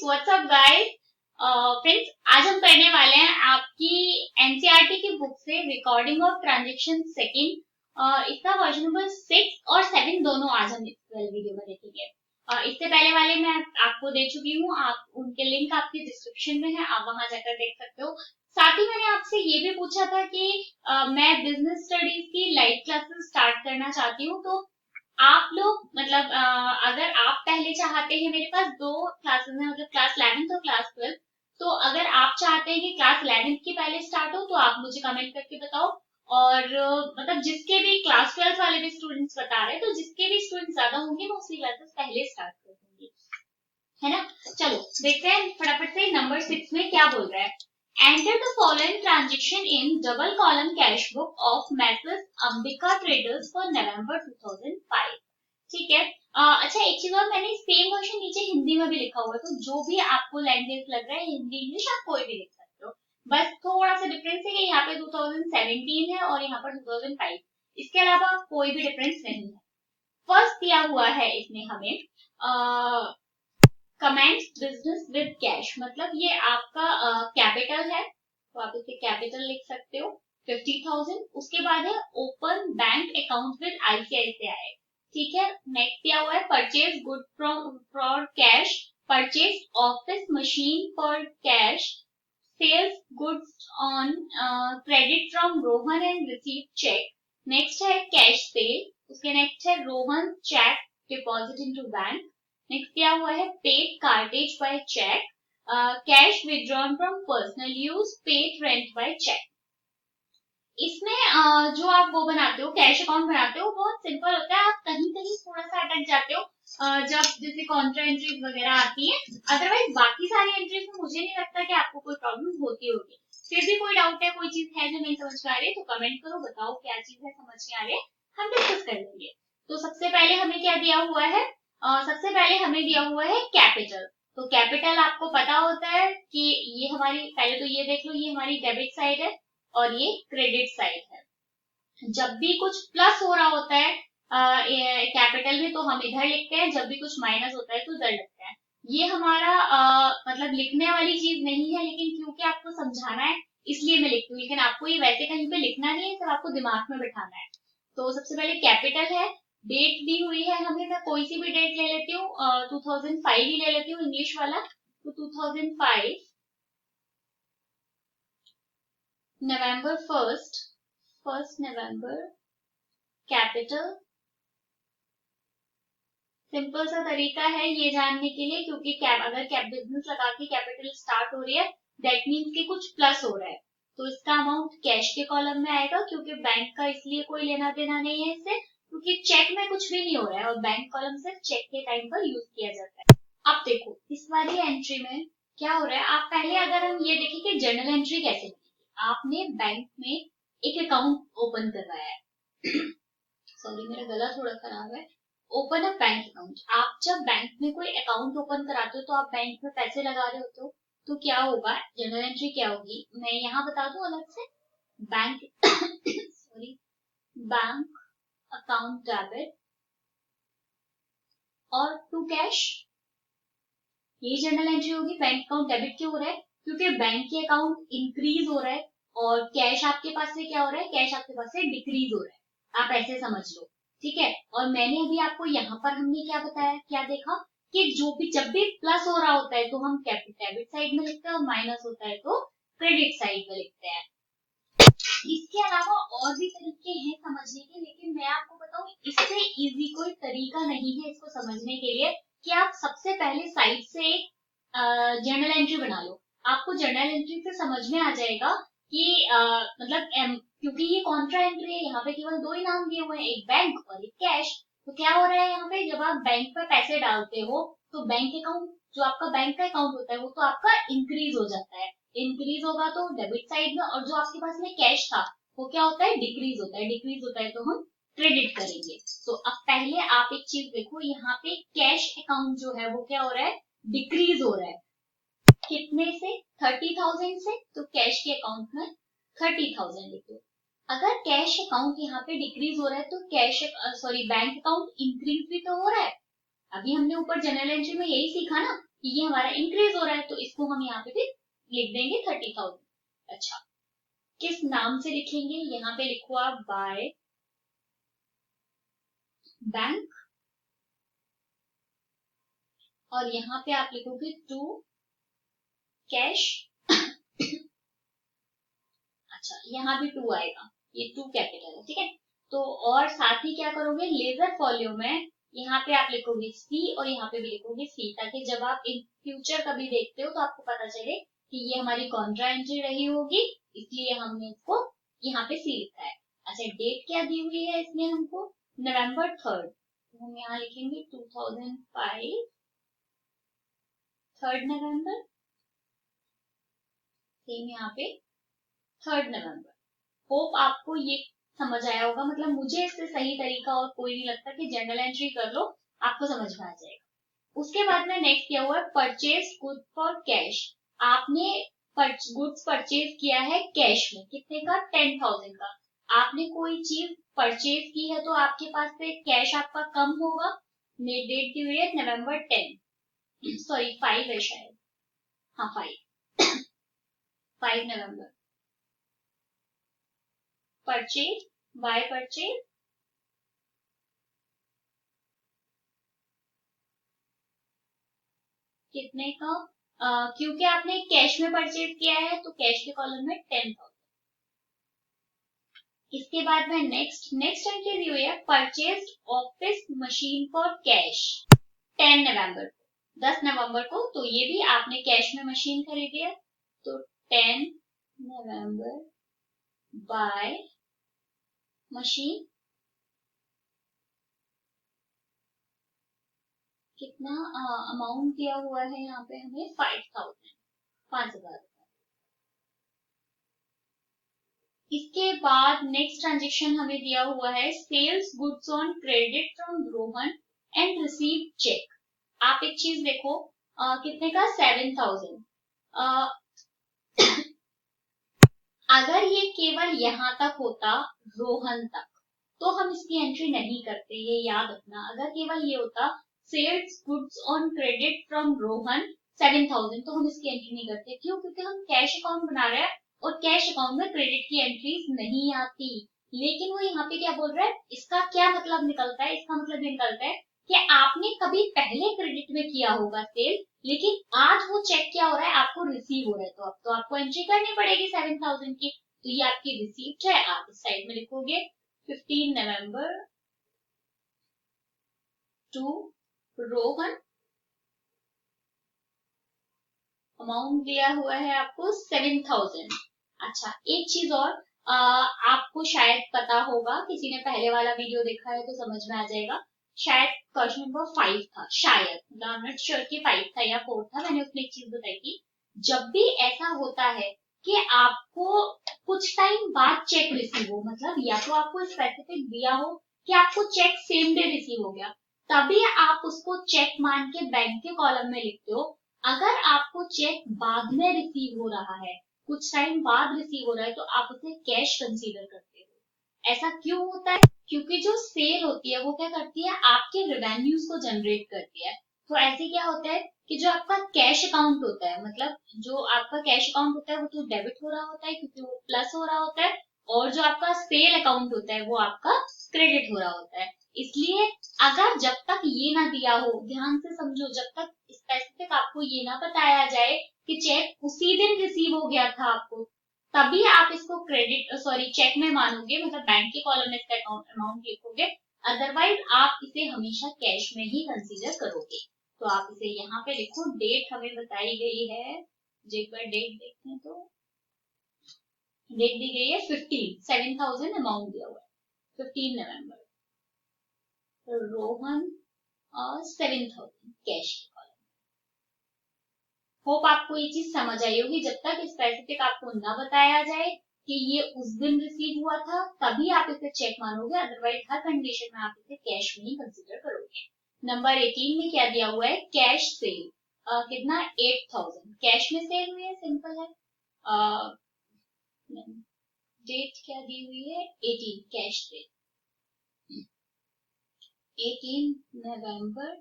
WhatsApp guys. Friends, आज हम करने वाले हैं आपकी एनसीईआरटी की बुक से रिकॉर्डिंग ऑफ ट्रांजैक्शन सेकंड। इसका वर्जन नंबर 6 और 7 दोनों आज हम इस वीडियो में देखेंगे। इससे पहले वाले मैं आपको दे चुकी हूँ, आप उनके लिंक आपके डिस्क्रिप्शन में है, आप वहां जाकर देख सकते हो। साथ ही मैंने आपसे ये भी पूछा था कि मैं बिजनेस स्टडीज की लाइव क्लासेस स्टार्ट करना चाहती हूँ, तो आप लोग मतलब अगर आप पहले चाहते हैं, मेरे पास दो क्लासेस हैं, मतलब क्लास 11 और क्लास 12। तो अगर आप चाहते हैं कि क्लास 11 की पहले स्टार्ट हो तो आप मुझे कमेंट करके बताओ। और मतलब जिसके भी क्लास 12 वाले भी स्टूडेंट्स बता रहे हैं, तो जिसके भी स्टूडेंट्स ज्यादा होंगे मैं उसकी क्लासेस पहले स्टार्ट कर दूंगी, है ना। चलो देखते हैं फटाफट से नंबर 6 में क्या बोल रहा है। Enter the following transaction in double column cash book of Messrs Ambika Traders for November 2005। ठीक है। अच्छा, एक चीज और, मैंने सेम वर्जन नीचे हिंदी में भी लिखा हुआ है, तो जो भी आपको लैंग्वेज लग रहा है, हिंदी इंग्लिश आप कोई भी लिख सकते हो। बस थोड़ा सा डिफरेंस है कि यहाँ पे 2017 है और यहाँ पर 2005। इसके अलावा कोई भी डिफरेंस नहीं है। फर्स्ट दिया हुआ है इसमें हमें कमेंट्स बिजनेस विद कैश, मतलब ये आपका कैपिटल है, तो आप इसे कैपिटल लिख सकते हो 50,000। उसके बाद है open bank account with ICICI. ठीक है। नेक्स्ट दिया हुआ है purchase good from for cash, purchase office machine for cash, sales goods on credit from Rohan and receive cheque. Next है कैश सेल। उसके नेक्स्ट है Rohan cheque deposit into bank. Next दिया हुआ है paid cartage by cheque, cash withdrawn from personal use, paid rent by cheque. इसमें जो आप वो बनाते हो, कैश अकाउंट बनाते हो, बहुत सिंपल होता है। आप कहीं कहीं थोड़ा सा अटक जाते हो जब जैसे कॉन्ट्रा एंट्रीज वगैरह आती है। अदरवाइज बाकी सारी एंट्रीज में मुझे नहीं लगता कि आपको कोई प्रॉब्लम होती होगी। फिर भी कोई डाउट है, कोई चीज है जो नहीं समझ में आ रही है, तो कमेंट करो, बताओ क्या चीज है समझ में आ रही है, हम डिस्कस कर लेंगे। तो सबसे पहले हमें क्या दिया हुआ है, सबसे पहले हमें दिया हुआ है कैपिटल। तो कैपिटल आपको पता होता है कि ये हमारी, पहले तो ये देख लो, ये हमारी डेबिट साइड है और ये क्रेडिट साइड है। जब भी कुछ प्लस हो रहा होता है कैपिटल में, तो हम इधर लिखते हैं, जब भी कुछ माइनस होता है तो इधर लिखते हैं। ये हमारा मतलब लिखने वाली चीज नहीं है, लेकिन क्योंकि आपको समझाना है इसलिए मैं लिखती हूँ, लेकिन आपको ये वैसे कहीं पे लिखना नहीं है, सिर्फ आपको दिमाग में बिठाना है। तो सबसे पहले कैपिटल है, डेट दी हुई है हमें, मैं कोई सी भी डेट ले लेती हूँ, 2005 ही ले लेती हूँ, इंग्लिश वाला। तो 2005 नवंबर 1 नवंबर, कैपिटल। सिंपल सा तरीका है ये जानने के लिए, क्योंकि अगर कैप बिजनेस लगा के कैपिटल स्टार्ट हो रही है, दैट मीन्स कि कुछ प्लस हो रहा है, तो इसका अमाउंट कैश के कॉलम में आएगा, क्योंकि बैंक का इसलिए कोई लेना देना नहीं है इससे, क्योंकि चेक में कुछ भी नहीं हो रहा है और बैंक कॉलम सिर्फ चेक के टाइम पर यूज किया जाता है। अब देखो इस वाली एंट्री में क्या हो रहा है। आप पहले अगर हम ये देखें कि जर्नल एंट्री कैसे बनेगी, आपने बैंक में एक अकाउंट ओपन करवाया है सॉरी मेरा गला थोड़ा खराब है। ओपन अ बैंक अकाउंट, आप जब बैंक में कोई अकाउंट ओपन कराते हो तो आप बैंक में पैसे लगा रहे होते हो, तो क्या होगा, जनरल एंट्री क्या होगी, मैं यहाँ बता दूं अलग से। Bank sorry, bank account debit और टू कैश, ये जनरल एंट्री होगी। बैंक अकाउंट डेबिट क्यों हो रहा है, क्योंकि बैंक के अकाउंट इंक्रीज हो रहा है और कैश आपके पास से क्या हो रहा है, कैश आपके पास से डिक्रीज हो रहा है, आप ऐसे समझ लो। ठीक है। और मैंने अभी आपको यहाँ पर हमने क्या बताया, क्या देखा कि जो भी जब भी प्लस हो रहा होता है तो हम डेबिट साइड में लिखते हैं और माइनस होता है तो क्रेडिट साइड में लिखते हैं। इसके अलावा और भी तरीके हैं समझने के, लेकिन मैं आपको बताऊं इससे इजी कोई तरीका नहीं है इसको समझने के लिए, कि आप सबसे पहले साइड से जर्नल एंट्री बना लो। आपको जर्नल एंट्री से समझ में आ जाएगा कि मतलब क्योंकि ये कॉन्ट्रा एंट्री है, यहाँ पे केवल दो ही नाम दिए हुए हैं, एक बैंक और एक कैश। तो क्या हो रहा है यहाँ पे, जब आप बैंक पे पैसे डालते हो तो बैंक अकाउंट, जो आपका बैंक का अकाउंट होता है वो तो आपका इंक्रीज हो जाता है, इंक्रीज होगा तो डेबिट साइड में, और जो आपके पास में कैश था वो क्या होता है, डिक्रीज होता है, डिक्रीज होता है तो हम क्रेडिट करेंगे। तो अब पहले आप एक चीज देखो, यहाँ पे कैश अकाउंट जो है वो क्या हो रहा है, डिक्रीज हो रहा है। कितने से, 30,000 से, तो कैश के अकाउंट में 30,000 लिखो। अगर कैश अकाउंट यहाँ पे डिक्रीज हो रहा है तो cash sorry bank account increase भी तो हो रहा है। अभी हमने ऊपर जनरल एंट्री में यही सीखा ना ये हमारा इंक्रीज हो रहा है, तो इसको हम यहाँ पे भी लिख देंगे 30,000। अच्छा, किस नाम से लिखेंगे? यहाँ पे लिखो आप बाय बैंक, और यहाँ पे आप लिखोगे टू कैश। अच्छा, यहाँ भी टू आएगा, ये टू कैपिटल है, ठीक है। तो और साथ ही क्या करोगे, लेजर फॉलियो में यहाँ पे आप लिखोगे सी और यहाँ पे भी लिखोगे सी, ताकि जब आप इन फ्यूचर कभी देखते हो तो आपको पता चले कि ये हमारी कॉन्ट्रा एंट्री रही होगी, इसलिए हमने इसको यहाँ पे सी लिखा है। अच्छा, डेट क्या दी हुई है इसमें हमको? November 3rd, तो हम यहाँ लिखेंगे 2005 3rd November, सेम यहाँ पे 3rd November। होप आपको ये समझ आया होगा, मतलब मुझे इससे सही तरीका और कोई नहीं लगता कि जनरल एंट्री कर लो, आपको समझ में आ जाएगा। उसके बाद में नेक्स्ट क्या हुआ है, परचेज गुड फॉर कैश। आपने गुड्स परचेज किया है कैश में, कितने का? 10,000 का। आपने कोई चीज परचेज की है तो आपके पास से कैश आपका कम होगा। डेट दी हुई है November 10, सॉरी 5 है शायद, हाँ 5 November। परचेज, बाय परचेज कितने का? क्योंकि आपने कैश में परचेज किया है तो कैश के कॉलम में 10,000। इसके बाद में नेक्स्ट एंट्री दी हुई है, purchase office machine for cash 10 नवंबर को, 10 नवंबर को। तो ये भी आपने कैश में मशीन खरीदी है, तो 10 नवंबर बाय मशीन, कितना अमाउंट दिया हुआ है यहाँ पे हमें? 5,000, 5,000। इसके बाद नेक्स्ट ट्रांजेक्शन हमें दिया हुआ है, sales goods on credit from Rohan and receive cheque. आप एक चीज देखो, कितने का? 7,000। अगर ये केवल यहाँ तक होता, रोहन तक, तो हम इसकी एंट्री नहीं करते, ये याद रखना। अगर केवल ये होता sales goods on credit from Rohan 7,000, तो हम इसकी एंट्री नहीं करते। क्यों? क्योंकि हम कैश अकाउंट बना रहे हैं और कैश अकाउंट में क्रेडिट की एंट्रीज नहीं आती। लेकिन वो यहाँ पे क्या बोल रहा है, इसका क्या मतलब निकलता है? इसका मतलब ये निकलता है कि आपने कभी पहले क्रेडिट में किया होगा सेल, लेकिन आज वो चेक क्या हो रहा है, आपको रिसीव हो रहा है, तो अब तो आपको एंट्री करनी पड़ेगी 7,000 की। तो ये आपकी रिसीप्ट है, आप इस साइड में लिखोगे 15 नवंबर टू रोहन, अमाउंट दिया हुआ है आपको 7,000। अच्छा, एक चीज और, आपको शायद पता होगा, किसी ने पहले वाला वीडियो देखा है तो समझ में आ जाएगा। शायद क्वेश्चन नंबर 5 था, शायद, आई एम नॉट श्योर कि 5 था या 4 था। मैंने उसमें एक चीज बताई थी, जब भी ऐसा होता है कि आपको कुछ टाइम बाद चेक रिसीव हो, मतलब या तो आपको स्पेसिफिक दिया हो कि आपको चेक सेम डे रिसीव हो गया, तभी आप उसको चेक मान के बैंक के कॉलम में लिखते हो। अगर आपको चेक बाद में रिसीव हो रहा है, कुछ टाइम बाद रिसीव हो रहा है, तो आप उसे कैश कंसीडर करते हो। ऐसा क्यों होता है? क्योंकि जो सेल होती है वो क्या करती है, आपके रेवेन्यूज को जनरेट करती है। तो ऐसे क्या होता है कि जो आपका कैश अकाउंट होता है, मतलब जो आपका कैश अकाउंट होता है वो तो डेबिट हो रहा होता है क्योंकि वो प्लस हो रहा होता है, और जो आपका सेल अकाउंट होता है वो आपका क्रेडिट हो रहा होता है। इसलिए अगर जब तक ये ना दिया हो, ध्यान से समझो, जब तक स्पेसिफिक आपको ये ना बताया जाए कि चेक उसी दिन रिसीव हो गया था आपको, तभी आप इसको क्रेडिट सॉरी चेक में मानोगे, मतलब बैंक के कॉलम में इसका अमाउंट लिखोगे। अदरवाइज आप इसे हमेशा कैश में ही कंसीडर करोगे। तो आप इसे यहाँ पे लिखो, डेट हमें बताई गई है, एक बार डेट देखते हैं तो डेट दी गई है 15, 7,000 अमाउंट दिया हुआ है 15 नवंबर, तो रोहन और 7,000 कैश के कॉलम। होप आपको ये चीज समझ आई होगी, जब तक स्पेसिफिक आपको ना बताया जाए कि ये उस दिन रिसीव हुआ था, तभी आप इसे चेक मानोगे, अदरवाइज हर कंडीशन में आप इसे कैश में ही कंसीडर करोगे। नंबर 18 में क्या दिया हुआ है, कैश सेल, कितना? 8,000 कैश में सेल हुई है, सिंपल है। डेट क्या दी हुई है? 18 कैश सेल, 18 नवंबर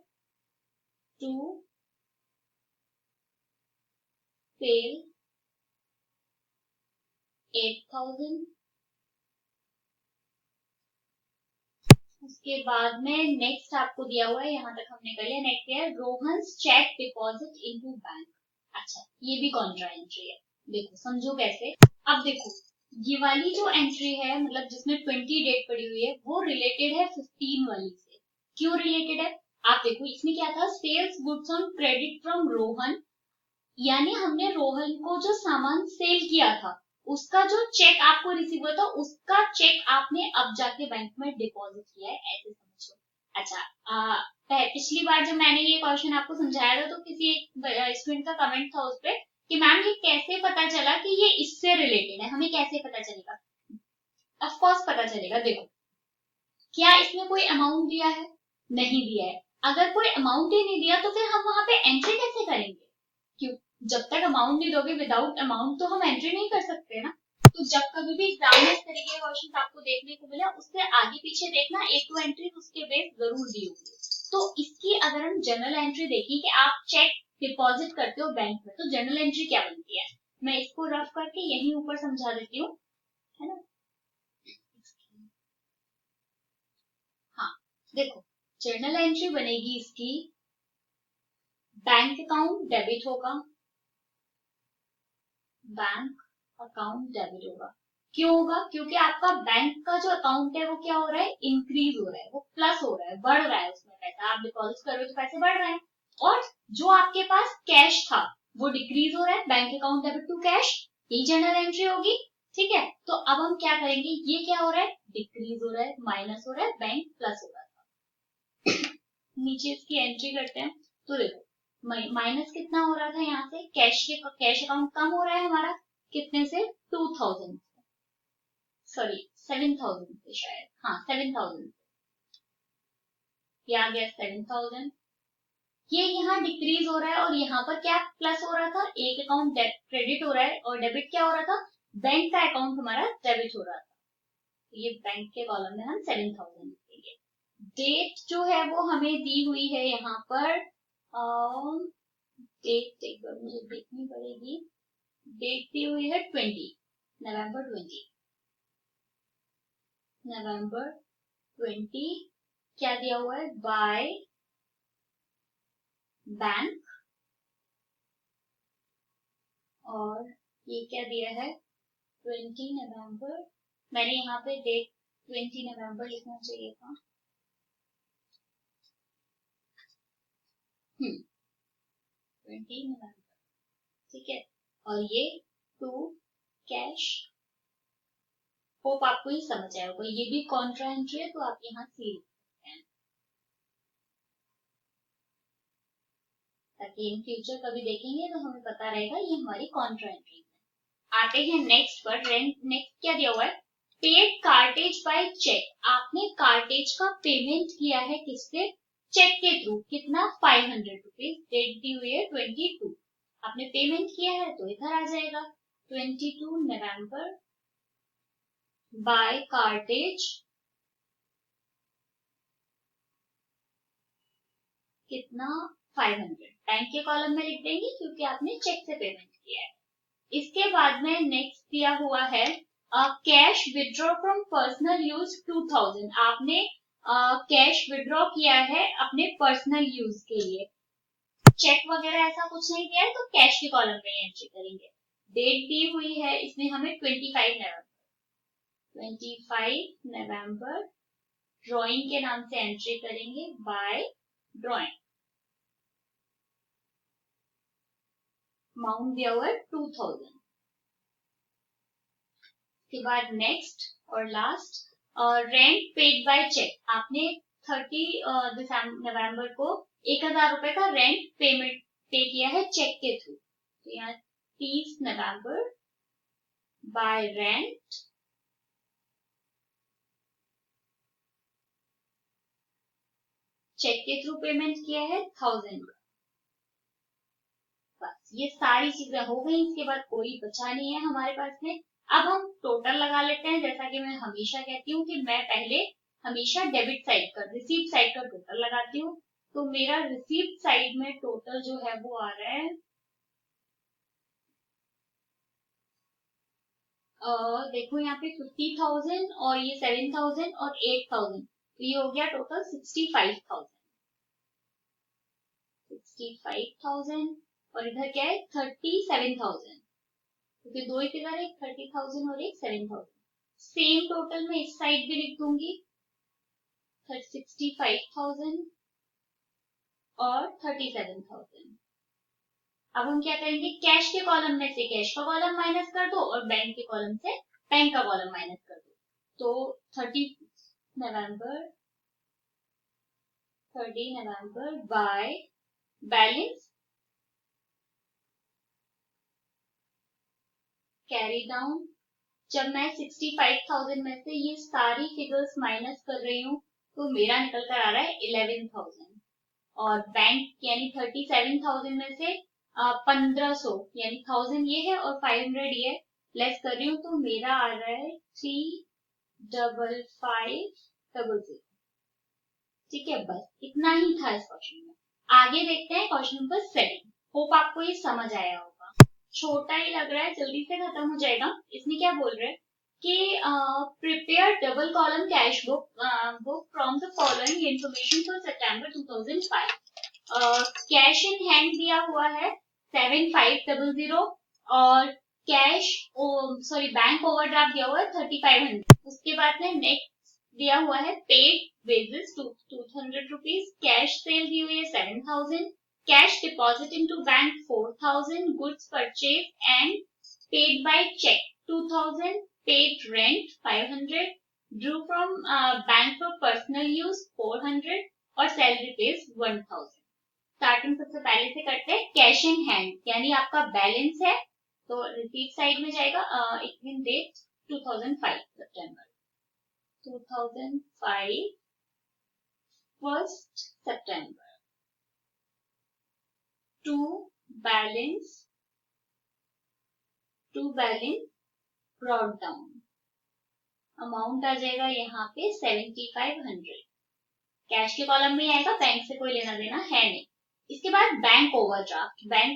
टू सेल 8,000। उसके बाद में नेक्स्ट आपको दिया हुआ है, यहाँ तक हमने कर लिया। नेक्स्ट है Rohan's cheque deposit into bank. अच्छा, ये भी कॉन्ट्रा एंट्री है। देखो समझो कैसे। अब देखो ये वाली जो एंट्री है, मतलब जिसमें 20 डेट पड़ी हुई है, वो रिलेटेड है 15 वाली से। क्यों रिलेटेड है? आप देखो इसमें क्या था, sales goods on credit from Rohan, यानी हमने रोहन को जो सामान सेल किया था उसका जो चेक आपको रिसीव हुआ था, उसका चेक आपने अब जाके बैंक में डिपॉजिट किया है, ऐसे समझो। अच्छा, पिछली बार जब मैंने ये क्वेश्चन आपको समझाया था, तो किसी एक स्टूडेंट का कमेंट था उस पर कि मैम ये कैसे पता चला कि ये इससे रिलेटेड है, हमें कैसे पता चलेगा? ऑफ कोर्स पता चलेगा। देखो, क्या इसमें कोई अमाउंट दिया है? नहीं दिया है। अगर कोई अमाउंट ही नहीं दिया तो फिर हम वहां पे एंट्री कैसे करेंगे? क्यों? जब तक अमाउंट नहीं दोगे, विदाउट अमाउंट तो हम एंट्री नहीं कर सकते ना। तो जब कभी भी एग्जाम में इस तरीके के क्वेश्चन आपको देखने को मिले, उससे आगे पीछे देखना, एक दो एंट्री उसके बेस जरूर दी होगी। तो इसकी अगर हम जनरल एंट्री देखें कि आप चेक डिपॉजिट करते हो बैंक में, तो जनरल एंट्री क्या बनती है? मैं इसको रफ करके यहीं ऊपर समझा देती हूँ, है ना। हाँ देखो, जर्नल एंट्री बनेगी इसकी, बैंक अकाउंट डेबिट होगा, बैंक अकाउंट डेबिट होगा। क्यों होगा? क्योंकि आपका बैंक का जो अकाउंट है वो क्या हो रहा है, इंक्रीज हो रहा है, वो प्लस हो रहा है, बढ़ रहा है, उसमें पैसा आप डिपॉजिट कर रहे हो तो पैसे बढ़ रहे हैं। और जो आपके पास कैश था वो डिक्रीज हो रहा है, bank account debit to cash, ये जनरल एंट्री होगी। ठीक है, तो अब हम क्या करेंगे, ये क्या हो रहा है, डिक्रीज हो रहा है, माइनस हो रहा है, बैंक प्लस हो रहा है। नीचे इसकी एंट्री करते हैं, तो देखो माइनस कितना हो रहा था, यहाँ से कैश अकाउंट कम हो रहा है हमारा, कितने से, 2000, सॉरी 7000 से, शायद हाँ 7000, ये आ गया 7000। ये यहाँ डिक्रीज हो रहा है और यहाँ पर क्या प्लस हो रहा था, एक अकाउंट क्रेडिट हो रहा है और डेबिट क्या हो रहा था, बैंक का अकाउंट हमारा डेबिट हो रहा था। तो ये बैंक के कॉलम में हम 7000 लिखेंगे। डेट जो है वो हमें दी हुई है यहाँ पर, डेट एक बार मुझे देखनी पड़ेगी, डेट दी हुई है 20 नवंबर 20 नवंबर 20। क्या दिया हुआ है, बाय बैंक, और ये क्या दिया है, 20 नवंबर। मैंने यहाँ पे डेट 20 नवंबर लिखना चाहिए था। 20 नवंबर, ठीक है। और ये टू कैश, होप आपको ये समझ आया होगा। ये भी कॉन्ट्रा एंट्री है, तो आप यहाँ सी लिखते हैं ताकि इन फ्यूचर कभी देखेंगे तो हमें पता रहेगा ये हमारी कॉन्ट्रा एंट्री है। आते हैं नेक्स्ट पर। नेक्स्ट क्या दिया हुआ है, पेड कार्टेज बाय चेक। आपने कार्टेज का पेमेंट किया है किससे, चेक के थ्रू, कितना, 500 रुपीज, डेट दी हुई है 22, आपने पेमेंट किया है तो इधर आ जाएगा 22 नवंबर बाय कार्टेज, कितना, 500, बैंक के कॉलम में लिख देंगे क्योंकि आपने चेक से पेमेंट किया है। इसके बाद में नेक्स्ट दिया हुआ है cash withdraw from personal use 2000। आपने कैश विड्रॉ किया है अपने पर्सनल यूज के लिए, चेक वगैरह ऐसा कुछ नहीं दिया है, तो कैश के कॉलम में एंट्री करेंगे। डेट दी हुई है इसमें हमें 25 नवंबर, ड्राइंग के नाम से एंट्री करेंगे, बाय ड्राइंग, अमाउंट दिया हुआ है 2000। के बाद नेक्स्ट और last, rent paid by cheque. आपने 30 नवंबर को 1000 रुपए का रेंट पेमेंट पे किया है चेक के थ्रू, तो यहाँ 30 नवंबर बाय रेंट, चेक के थ्रू पेमेंट किया है 1000 का। बस ये सारी चीजें हो गई, इसके बाद कोई बचा नहीं है हमारे पास में। अब हम टोटल लगा लेते हैं। जैसा कि मैं हमेशा कहती हूँ कि मैं पहले हमेशा डेबिट साइड का, रिसीव साइड का टोटल लगाती हूँ। तो मेरा रिसीव साइड में टोटल जो है वो आ रहा है देखो यहाँ पे 50,000 और ये 7,000 और 8,000, तो ये हो गया टोटल 65,000। 65,000 और इधर क्या है 37,000, क्योंकि दो ही फिगर है, 30,000 और एक 7,000। सेम टोटल में इस साइड भी लिख दूंगी, 65,000 और 37,000। अब हम क्या करेंगे, कैश के कॉलम में से कैश का कॉलम माइनस कर दो और बैंक के कॉलम से बैंक का कॉलम माइनस कर दो। तो 30 नवंबर बाय बैलेंस कैरी डाउन। जब मैं 65,000 में से ये सारी फिगर्स माइनस कर रही हूँ तो मेरा निकल कर आ रहा है 11,000, और बैंक यानी 37,000 में से 1,500 यानी 1,000 ये है और 500 ये है, लेस कर रही हूँ तो मेरा आ रहा है 35500। ठीक है, बस इतना ही था इस क्वेश्चन में। आगे देखते हैं क्वेश्चन नंबर 7। होप आपको ये समझ आया होगा, छोटा ही लग रहा है, जल्दी से खत्म हो जाएगा। इसमें क्या बोल रहे हैं कि prepare double column cash book from the following information for September 2005। Cash in hand दिया हुआ है 7500 और कैश सॉरी बैंक ओवरड्राफ्ट दिया हुआ है 3500। उसके बाद में नेक्स्ट दिया हुआ है paid wages 200 rupees, cash sale दी हुई है 7,000, cash deposit into bank 4,000, goods purchase and paid by cheque 2,000, paid rent 500, drew from bank for personal use 400 और सैलरी पेज 1,000। स्टार्टिंग सबसे पहले से करते हैं कैश इन हैंड, यानी आपका बैलेंस है तो रिसीट साइड में जाएगा। डेट 2005 सितंबर 2005 1st September to balance brought down, amount आ जाएगा यहाँ पे 7,500। कैश के कॉलम में आएगा, बैंक से कोई लेना देना है नहीं। इसके बाद बैंक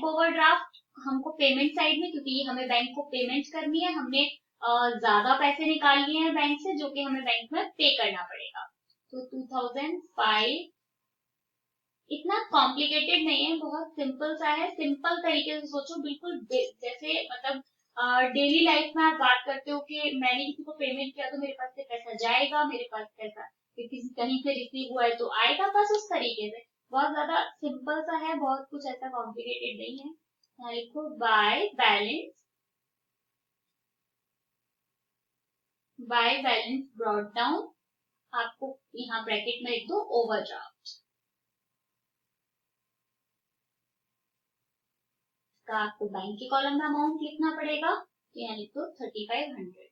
ओवरड्राफ्ट हमको पेमेंट साइड में, क्योंकि हमें बैंक को पेमेंट करनी है, हमने ज्यादा पैसे निकाल लिए हैं बैंक से जो कि हमें बैंक में पे करना पड़ेगा। तो 2005, इतना कॉम्प्लिकेटेड नहीं है, बहुत सिंपल सा है। सिंपल तरीके से सोचो, बिल्कुल जैसे मतलब डेली लाइफ में आप बात करते हो कि मैंने किसी को पेमेंट किया तो मेरे पास से पैसा जाएगा, मेरे पास पैसा किसी कहीं से रिसीव हुआ है तो आएगा, बस उस तरीके से। बहुत ज्यादा सिंपल सा है, बहुत कुछ ऐसा कॉम्प्लिकेटेड नहीं है। यहाँ लिखो बाय बैलेंस ब्रॉट डाउन, आपको यहाँ ब्रैकेट में लिख दो ओवरड्राफ्ट का। आपको बैंक के कॉलम में अमाउंट लिखना पड़ेगा, तो यहाँ लिखो 3,500।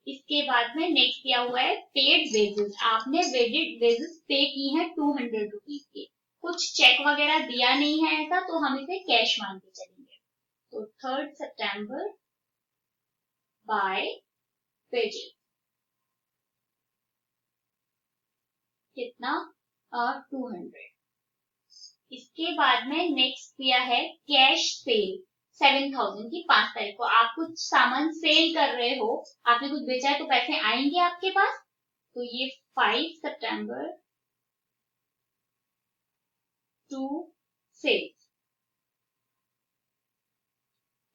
इसके बाद में नेक्स्ट दिया हुआ है पेड वेजेस, आपने वेजेस पे की है 200 रुपीज के, कुछ चेक वगैरह दिया नहीं है ऐसा, तो हम इसे कैश मान के चलेंगे। तो 3rd September बाय वेजेस कितना 200। इसके बाद में नेक्स्ट दिया है कैश सेल 7,000 की 5 तारीख को। आप कुछ सामान सेल कर रहे हो, आपने कुछ बेचा है तो पैसे आएंगे आपके पास, तो ये 5 सितंबर टू सेल,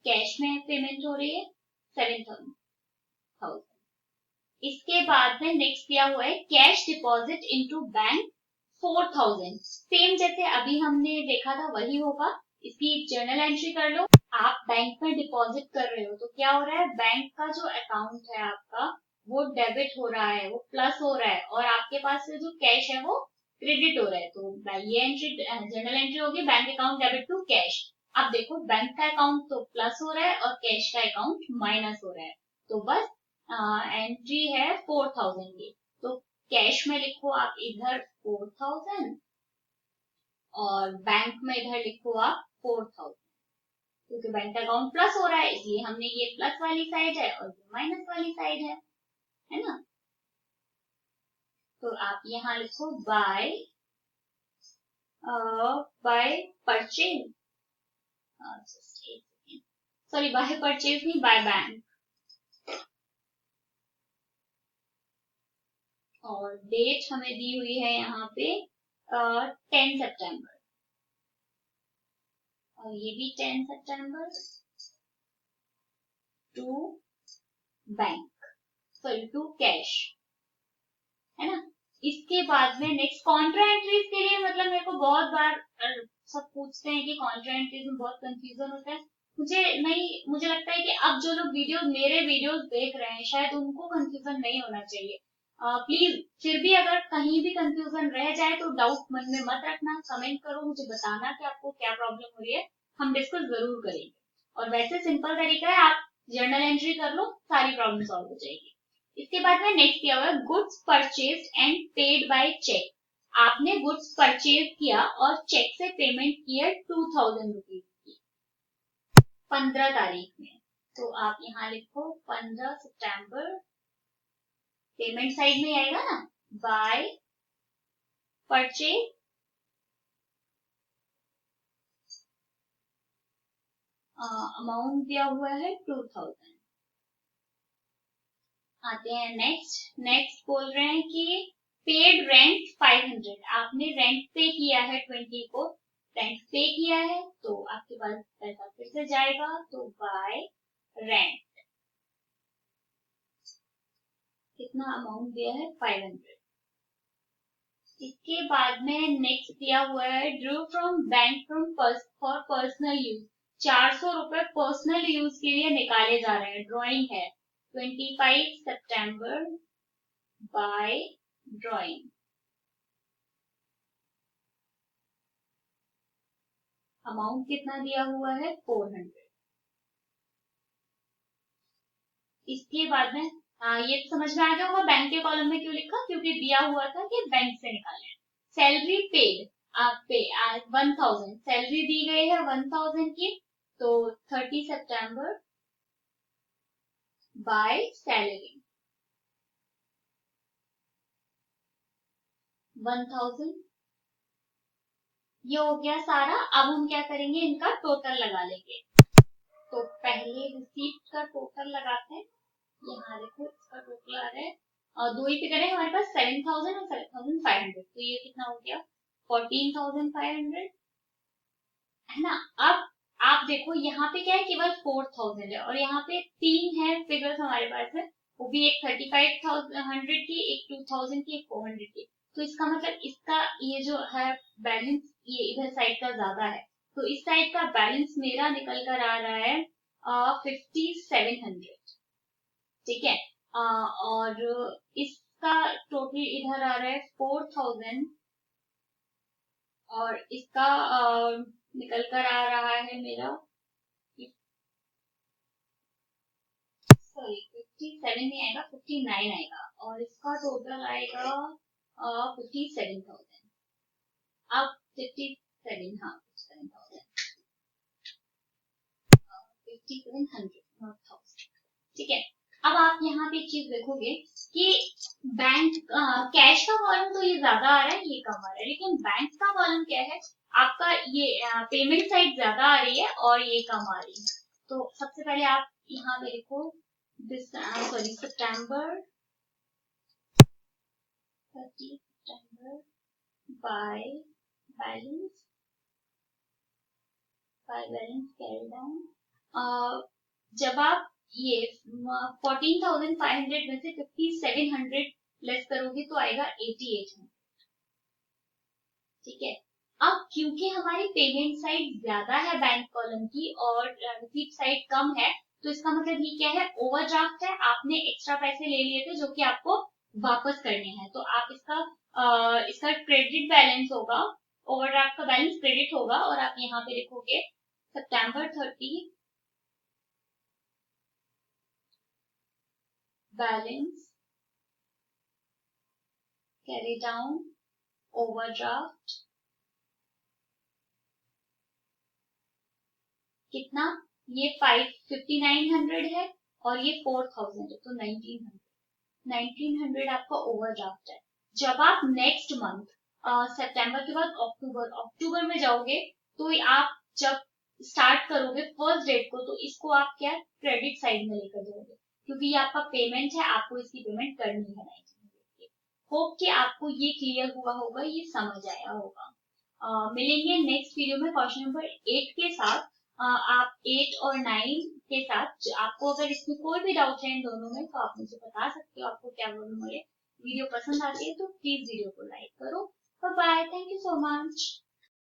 कैश में पेमेंट हो रही है 7,000। इसके बाद में नेक्स्ट दिया हुआ है cash deposit into bank 4,000, same जैसे अभी हमने देखा था वही होगा। इसकी एक जर्नल एंट्री कर लो। आप बैंक में डिपॉजिट कर रहे हो तो क्या हो रहा है, बैंक का जो अकाउंट है आपका वो डेबिट हो रहा है, वो प्लस हो रहा है, और आपके पास से जो कैश है वो क्रेडिट हो रहा है। तो ये एंट्री जर्नल एंट्री होगी, bank account debit to cash. अब देखो बैंक का अकाउंट तो प्लस हो रहा है और कैश का अकाउंट माइनस हो रहा है, तो बस एंट्री है 4,000 की। तो कैश में लिखो आप इधर 4,000 और बैंक में इधर लिखो आप 4,000, क्योंकि बैंक अकाउंट प्लस हो रहा है इसलिए हमने ये प्लस वाली साइड है और ये माइनस वाली साइड है ना। तो आप यहाँ लिखो by purchase, sorry by purchase नहीं, बाय बैंक, और डेट हमें दी हुई है यहाँ पे 10 सितंबर, और ये भी 10 सितंबर to bank, sorry to cash, है ना। इसके बाद में नेक्स्ट कॉन्ट्रा एंट्रीज के लिए, मतलब मेरे को बहुत बार सब पूछते हैं कि कॉन्ट्रा एंट्रीज में बहुत कंफ्यूजन होता है। मुझे लगता है कि अब जो लोग मेरे वीडियोस देख रहे हैं, शायद उनको कंफ्यूजन नहीं होना चाहिए। प्लीज फिर भी अगर कहीं भी कंफ्यूजन रह जाए तो डाउट मन में मत रखना, कमेंट करो, मुझे बताना कि आपको क्या प्रॉब्लम हो रही है, हम डिस्कस जरूर करेंगे। और वैसे सिंपल तरीका है, आप जर्नल एंट्री कर लो, सारी प्रॉब्लम सॉल्व हो जाएगी। इसके बाद में नेक्स्ट दिया हुआ है goods purchase and paid by cheque. आपने गुड्स परचेज किया और चेक से पेमेंट किया 2000 रुपीज की 15 तारीख में, तो आप यहाँ लिखो 15 सितंबर, पेमेंट साइड में आएगा ना, बाय परचेज अमाउंट दिया हुआ है 2000। आते हैं नेक्स्ट बोल रहे हैं कि पेड रेंट 500, आपने रेंट पे किया है 20 को, रेंट पे किया है तो आपके पास पैसा फिर से जाएगा, तो बाय रेंट कितना अमाउंट दिया है 500। इसके बाद में नेक्स्ट दिया हुआ है Drew from bank for personal use, 400 रुपए पर्सनल यूज के लिए निकाले जा रहे हैं, ड्राइंग है 25 सितंबर बाय ड्राइंग, अमाउंट कितना दिया हुआ है 400। इसके बाद में ये तो समझ में आ गया होगा बैंक के कॉलम में क्यों लिखा, क्योंकि दिया हुआ था कि बैंक से निकाले। सैलरी पेड, आप पे 1000 सैलरी दी गई है 1000 की, तो 30 सितंबर बाय सैलरी 1000, ये हो गया सारा। अब हम क्या करेंगे, इनका टोटल लगा लेंगे। तो पहले रिसीप्ट का टोटल लगाते हैं, यहाँ देखो इसका टोटल आ रहा है, और दो ही फिगर है हमारे पास 7000 और 7500, तो ये कितना हो गया 14500, है ना। अब आप देखो यहाँ पे क्या है, केवल 4000 है, और यहाँ पे तीन है फिगर्स हमारे पास है, वो भी एक 3500 की, एक 2000 की, एक 400 की। तो इसका मतलब इसका ये जो है बैलेंस, ये इधर साइड का ज्यादा है, तो इस साइड का बैलेंस मेरा निकल कर आ रहा है 5700, ठीक है। और इसका टोटल इधर आ रहा है 4000, और इसका निकल कर आ रहा है मेरा, सॉरी 57 नहीं आएगा, 59 आएगा, और इसका टोटल आएगा 57,000। अब 57, हाँ 57,000, ठीक है। अब आप यहाँ पे एक चीज देखोगे कि बैंक कैश का कॉलम तो ये ज्यादा आ रहा है, ये कम आ रहा है, लेकिन बैंक का कॉलम क्या है, आपका ये पेमेंट साइड ज्यादा आ रही है और ये कम आ रही है। तो सबसे पहले आप यहाँ पे लिखो सितंबर 30 सितंबर बाय बैलेंस कैरी डाउन। जब आप ये 14,500 में से 5,700 लेस करोगे तो आएगा 8800, ठीक है। अब क्योंकि हमारी पेमेंट साइड ज्यादा है बैंक कॉलम की और रिसीप्ट साइड कम है, तो इसका मतलब ये क्या है, ओवरड्राफ्ट है, आपने एक्स्ट्रा पैसे ले लिए थे जो कि आपको वापस करने हैं, तो आप इसका क्रेडिट बैलेंस होगा, ओवरड्राफ्ट का बैलेंस क्रेडिट होगा, और आप यहाँ पे लिखोगे सितंबर 30 बैलेंस कैरी डाउन ओवरड्राफ्ट कितना, ये 5900 है और ये 4000 है, तो 1900 आपका ओवरड्राफ्ट है। जब आप नेक्स्ट मंथ सितंबर के बाद अक्टूबर में जाओगे, तो आप जब स्टार्ट करोगे फर्स्ट डेट को, तो इसको आप क्या क्रेडिट साइड में लेकर जाओगे, क्योंकि ये आपका पेमेंट है, आपको इसकी पेमेंट करनी है 1900 की। होप कि आपको ये क्लियर हुआ होगा, ये समझ आया होगा। मिलेंगे नेक्स्ट वीडियो में क्वेश्चन नंबर 8 के साथ। आप 8 और 9 के साथ आपको अगर इसमें कोई भी डाउट है इन दोनों में तो आप मुझे बता सकते हो, आपको क्या प्रॉब्लम हो रही है। वीडियो पसंद आती है तो प्लीज वीडियो को लाइक करो। Bye bye, thank you so much.